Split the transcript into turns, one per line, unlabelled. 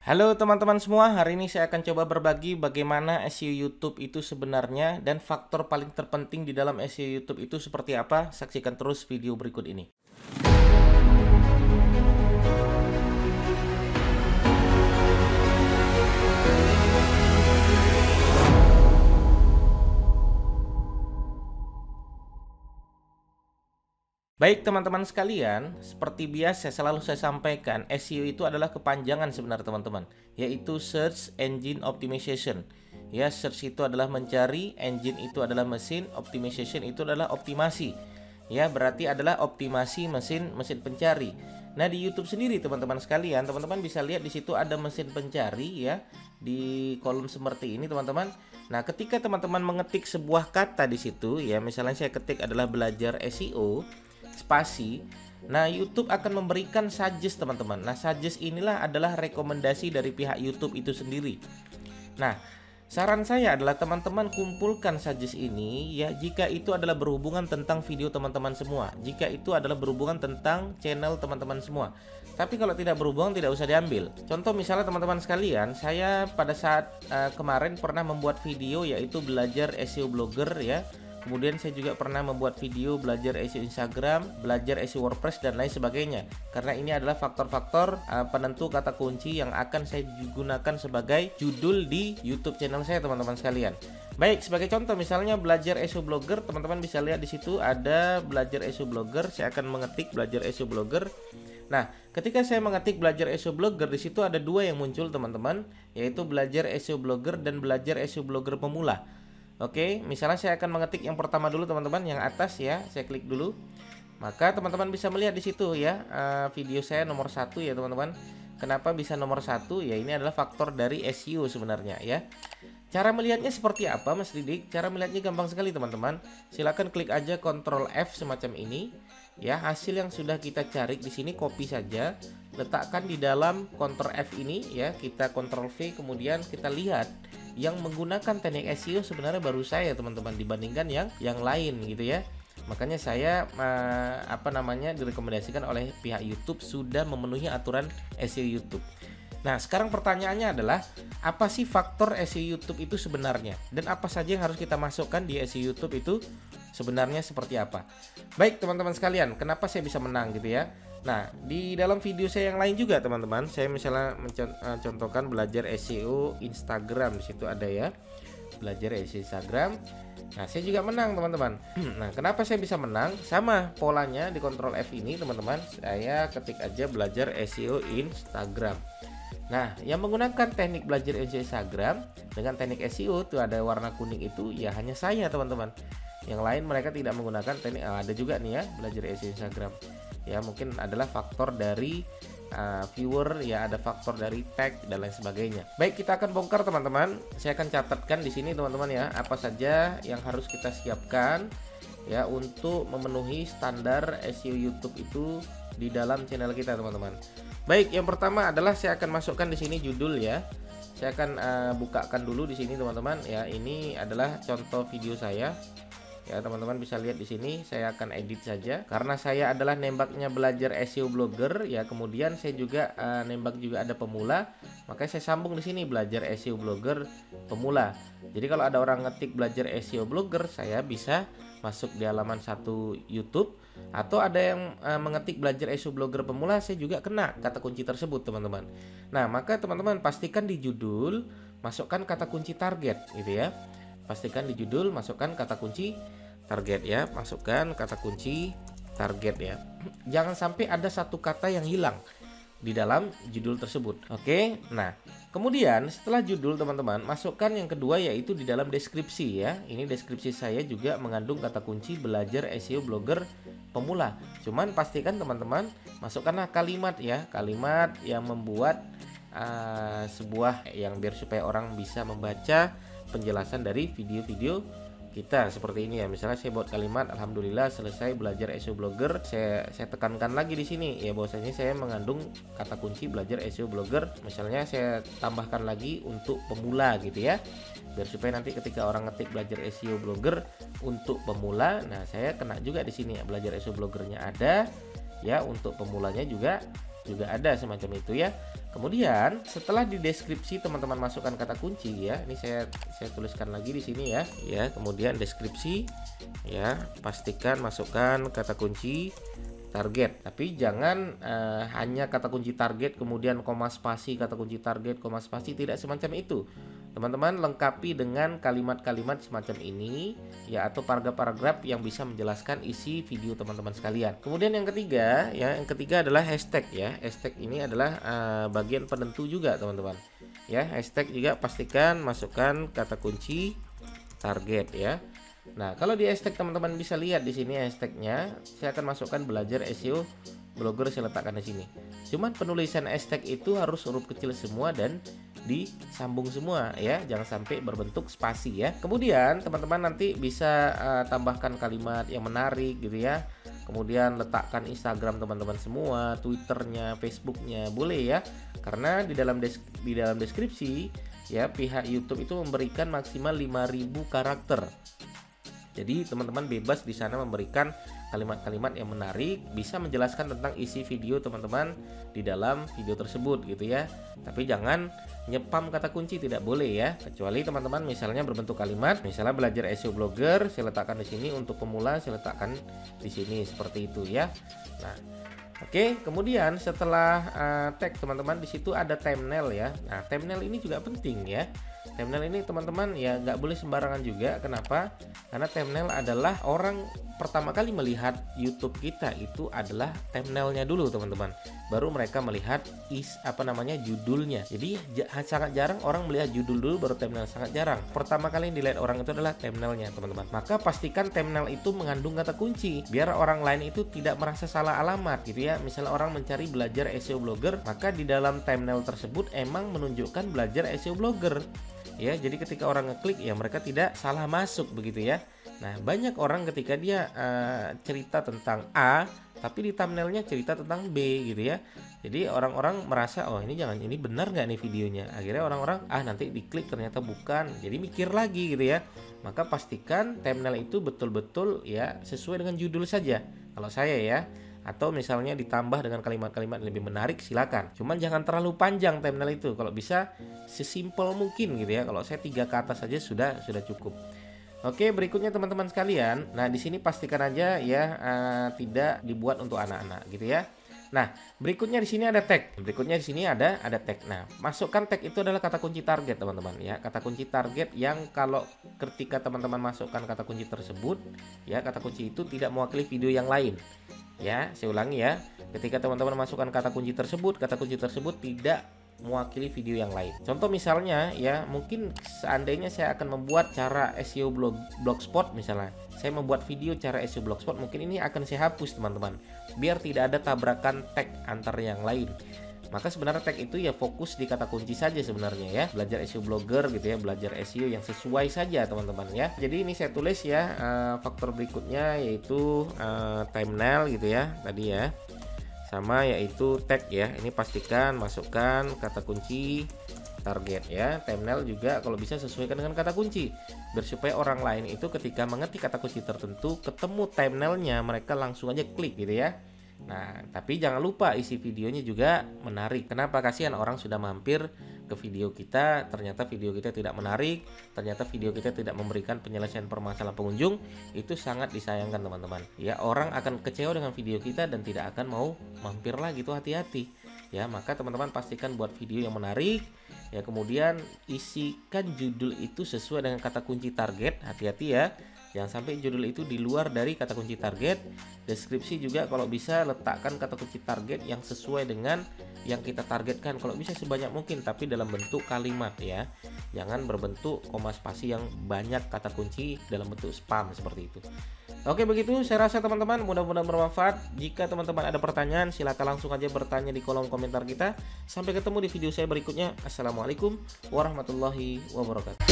Halo teman-teman semua, hari ini saya akan coba berbagi bagaimana SEO YouTube itu sebenarnya dan faktor paling terpenting di dalam SEO YouTube itu seperti apa. Saksikan terus video berikut ini. Baik teman-teman sekalian, seperti biasa selalu saya sampaikan, SEO itu adalah kepanjangan sebenarnya teman-teman, yaitu Search Engine Optimization. Ya, search itu adalah mencari, engine itu adalah mesin, optimization itu adalah optimasi. Ya, berarti adalah optimasi mesin pencari. Nah, di YouTube sendiri teman-teman sekalian, teman-teman bisa lihat di situ ada mesin pencari ya di kolom seperti ini teman-teman. Nah, ketika teman-teman mengetik sebuah kata di situ ya, misalnya saya ketik adalah belajar SEO spasi. Nah, YouTube akan memberikan suggest teman-teman. Nah, suggest inilah adalah rekomendasi dari pihak YouTube itu sendiri. Nah, saran saya adalah teman-teman kumpulkan suggest ini ya jika itu adalah berhubungan tentang video teman-teman semua, jika itu adalah berhubungan tentang channel teman-teman semua. Tapi kalau tidak berhubungan tidak usah diambil. Contoh misalnya teman-teman sekalian, saya pada saat kemarin pernah membuat video yaitu belajar SEO blogger ya. Kemudian saya juga pernah membuat video belajar SEO Instagram, belajar SEO WordPress dan lain sebagainya. Karena ini adalah faktor-faktor penentu kata kunci yang akan saya gunakan sebagai judul di YouTube channel saya teman-teman sekalian. Baik, sebagai contoh misalnya belajar SEO blogger, teman-teman bisa lihat di situ ada belajar SEO blogger. Saya akan mengetik belajar SEO blogger. Nah, ketika saya mengetik belajar SEO blogger di situ ada dua yang muncul teman-teman, yaitu belajar SEO blogger dan belajar SEO blogger pemula. Oke, misalnya saya akan mengetik yang pertama dulu teman-teman, yang atas ya, saya klik dulu. Maka teman-teman bisa melihat di situ ya, video saya nomor 1 ya teman-teman. Kenapa bisa nomor 1? Ya ini adalah faktor dari SEO sebenarnya ya. Cara melihatnya seperti apa Mas Didik? Cara melihatnya gampang sekali teman-teman. Silakan klik aja Ctrl F semacam ini. Ya, hasil yang sudah kita cari di sini copy saja, letakkan di dalam Ctrl F ini ya, kita Ctrl V kemudian kita lihat yang menggunakan teknik SEO sebenarnya baru saya teman-teman dibandingkan yang lain gitu ya. Makanya saya direkomendasikan oleh pihak YouTube sudah memenuhi aturan SEO YouTube. Nah, sekarang pertanyaannya adalah apa sih faktor SEO YouTube itu sebenarnya dan apa saja yang harus kita masukkan di SEO YouTube itu sebenarnya seperti apa. Baik teman-teman sekalian, kenapa saya bisa menang gitu ya. Nah, di dalam video saya yang lain juga teman-teman, saya misalnya mencontohkan belajar SEO Instagram, di situ ada ya. Belajar SEO Instagram. Nah, saya juga menang teman-teman. Nah, kenapa saya bisa menang? Sama polanya di Ctrl F ini teman-teman. Saya ketik aja belajar SEO Instagram. Nah, yang menggunakan teknik belajar SEO Instagram dengan teknik SEO itu ada warna kuning itu ya hanya saya teman-teman. Yang lain mereka tidak menggunakan teknik. Ada juga nih ya belajar SEO Instagram. Ya mungkin adalah faktor dari viewer ya, ada faktor dari tag dan lain sebagainya. Baik, kita akan bongkar teman-teman. Saya akan catatkan di sini teman-teman ya, apa saja yang harus kita siapkan ya untuk memenuhi standar SEO YouTube itu di dalam channel kita teman-teman. Baik, yang pertama adalah saya akan masukkan di sini judul ya. Saya akan bukakan dulu di sini teman-teman ya. Ini adalah contoh video saya. Ya, teman-teman bisa lihat di sini, saya akan edit saja karena saya adalah nembaknya belajar SEO blogger ya. Kemudian saya juga nembak juga ada pemula, makanya saya sambung di sini belajar SEO blogger pemula. Jadi kalau ada orang ngetik belajar SEO blogger, saya bisa masuk di halaman 1 YouTube, atau ada yang mengetik belajar SEO blogger pemula, saya juga kena kata kunci tersebut teman-teman. Nah, maka teman-teman pastikan di judul masukkan kata kunci target gitu ya. Pastikan di judul masukkan kata kunci target ya, masukkan kata kunci target ya. Jangan sampai ada satu kata yang hilang di dalam judul tersebut. Oke, nah kemudian setelah judul teman-teman masukkan yang kedua yaitu di dalam deskripsi ya. Ini deskripsi saya juga mengandung kata kunci belajar SEO blogger pemula. Cuman pastikan teman-teman masukkanlah kalimat ya, kalimat yang membuat sebuah yang biar supaya orang bisa membaca penjelasan dari video-video kita seperti ini ya. Misalnya saya buat kalimat alhamdulillah selesai belajar SEO blogger. Saya tekankan lagi di sini ya bahwasanya saya mengandung kata kunci belajar SEO blogger. Misalnya saya tambahkan lagi untuk pemula gitu ya. Biar supaya nanti ketika orang ngetik belajar SEO blogger untuk pemula, nah saya kena juga di sini ya, belajar SEO bloggernya ada ya, untuk pemulanya juga juga ada semacam itu ya. Kemudian setelah di deskripsi teman-teman masukkan kata kunci ya. Ini saya tuliskan lagi di sini ya. Ya, kemudian deskripsi ya, pastikan masukkan kata kunci target. Tapi jangan hanya kata kunci target kemudian koma spasi, kata kunci target koma spasi, tidak semacam itu. Teman-teman lengkapi dengan kalimat-kalimat semacam ini ya, atau paragraf-paragraf yang bisa menjelaskan isi video teman-teman sekalian. Kemudian yang ketiga adalah hashtag ya. Hashtag ini adalah bagian penentu juga teman-teman. Ya, hashtag juga pastikan masukkan kata kunci target ya. Nah, kalau di hashtag teman-teman bisa lihat di sini hashtagnya, saya akan masukkan belajar SEO blogger, saya letakkan di sini. Cuman penulisan hashtag itu harus huruf kecil semua dan disambung semua ya, jangan sampai berbentuk spasi ya. Kemudian teman-teman nanti bisa tambahkan kalimat yang menarik gitu ya. Kemudian letakkan Instagram teman-teman semua, Twitternya, Facebooknya, boleh ya. Karena di dalam deskripsi ya, pihak YouTube itu memberikan maksimal 5.000 karakter. Jadi teman-teman bebas di sana memberikan kalimat-kalimat yang menarik, bisa menjelaskan tentang isi video teman-teman di dalam video tersebut gitu ya. Tapi jangan nyepam kata kunci, tidak boleh ya. Kecuali teman-teman misalnya berbentuk kalimat, misalnya belajar SEO blogger, saya letakkan di sini, untuk pemula saya letakkan di sini seperti itu ya. Nah, oke, kemudian setelah tag teman-teman di situ ada thumbnail ya. Nah, thumbnail ini juga penting ya. Thumbnail ini teman-teman ya nggak boleh sembarangan juga. Kenapa? Karena thumbnail adalah orang pertama kali melihat YouTube kita itu adalah thumbnailnya dulu teman-teman. Baru mereka melihat judulnya. Jadi sangat jarang orang melihat judul dulu baru thumbnail, sangat jarang. Pertama kali yang dilihat orang itu adalah thumbnailnya teman-teman. Maka pastikan thumbnail itu mengandung kata kunci biar orang lain itu tidak merasa salah alamat gitu ya. Misalnya orang mencari belajar SEO blogger, maka di dalam thumbnail tersebut emang menunjukkan belajar SEO blogger. Ya, jadi ketika orang ngeklik ya mereka tidak salah masuk begitu ya. Nah, banyak orang ketika dia cerita tentang A tapi di thumbnailnya cerita tentang B gitu ya. Jadi orang-orang merasa oh ini benar nggak nih videonya. Akhirnya orang-orang nanti diklik ternyata bukan. Jadi mikir lagi gitu ya. Maka pastikan thumbnail itu betul-betul ya sesuai dengan judul saja. Kalau saya ya. Atau misalnya ditambah dengan kalimat-kalimat lebih menarik silakan. Cuman jangan terlalu panjang thumbnail itu. Kalau bisa sesimpel mungkin gitu ya. Kalau saya 3 kata saja sudah cukup. Oke, berikutnya teman-teman sekalian. Nah, di sini pastikan aja ya tidak dibuat untuk anak-anak gitu ya. Nah, berikutnya di sini ada tag. Berikutnya di sini ada tag. Nah, masukkan tag itu adalah kata kunci target teman-teman ya. Kata kunci target yang kalau ketika teman-teman masukkan kata kunci tersebut ya, kata kunci itu tidak mewakili video yang lain. Ya, saya ulangi ya. Ketika teman-teman masukkan kata kunci tersebut tidak mewakili video yang lain. Contoh misalnya ya, mungkin seandainya saya akan membuat cara SEO blogspot misalnya. Saya membuat video cara SEO blogspot, mungkin ini akan saya hapus teman-teman. Biar tidak ada tabrakan tag antar yang lain. Maka sebenarnya tag itu ya fokus di kata kunci saja sebenarnya ya. Belajar SEO blogger gitu ya, belajar SEO yang sesuai saja teman-teman ya. Jadi ini saya tulis ya faktor berikutnya yaitu thumbnail gitu ya tadi ya. Sama yaitu tag ya. Ini pastikan masukkan kata kunci target ya. Thumbnail juga kalau bisa sesuaikan dengan kata kunci. Biar supaya orang lain itu ketika mengetik kata kunci tertentu ketemu thumbnailnya mereka langsung aja klik gitu ya. Nah, tapi jangan lupa isi videonya juga menarik. Kenapa? Kasihan orang sudah mampir ke video kita, ternyata video kita tidak menarik, ternyata video kita tidak memberikan penyelesaian permasalahan pengunjung. Itu sangat disayangkan teman-teman. Ya, orang akan kecewa dengan video kita dan tidak akan mau mampir lagi, tuh hati-hati. Ya, maka teman-teman pastikan buat video yang menarik. Ya, kemudian isikan judul itu sesuai dengan kata kunci target. Hati-hati ya. Jangan sampai judul itu di luar dari kata kunci target. Deskripsi juga kalau bisa letakkan kata kunci target yang sesuai dengan yang kita targetkan. Kalau bisa sebanyak mungkin, tapi dalam bentuk kalimat ya. Jangan berbentuk koma spasi yang banyak kata kunci dalam bentuk spam seperti itu. Oke, begitu saya rasa teman-teman mudah-mudahan bermanfaat. Jika teman-teman ada pertanyaan silakan langsung aja bertanya di kolom komentar kita. Sampai ketemu di video saya berikutnya. Assalamualaikum warahmatullahi wabarakatuh.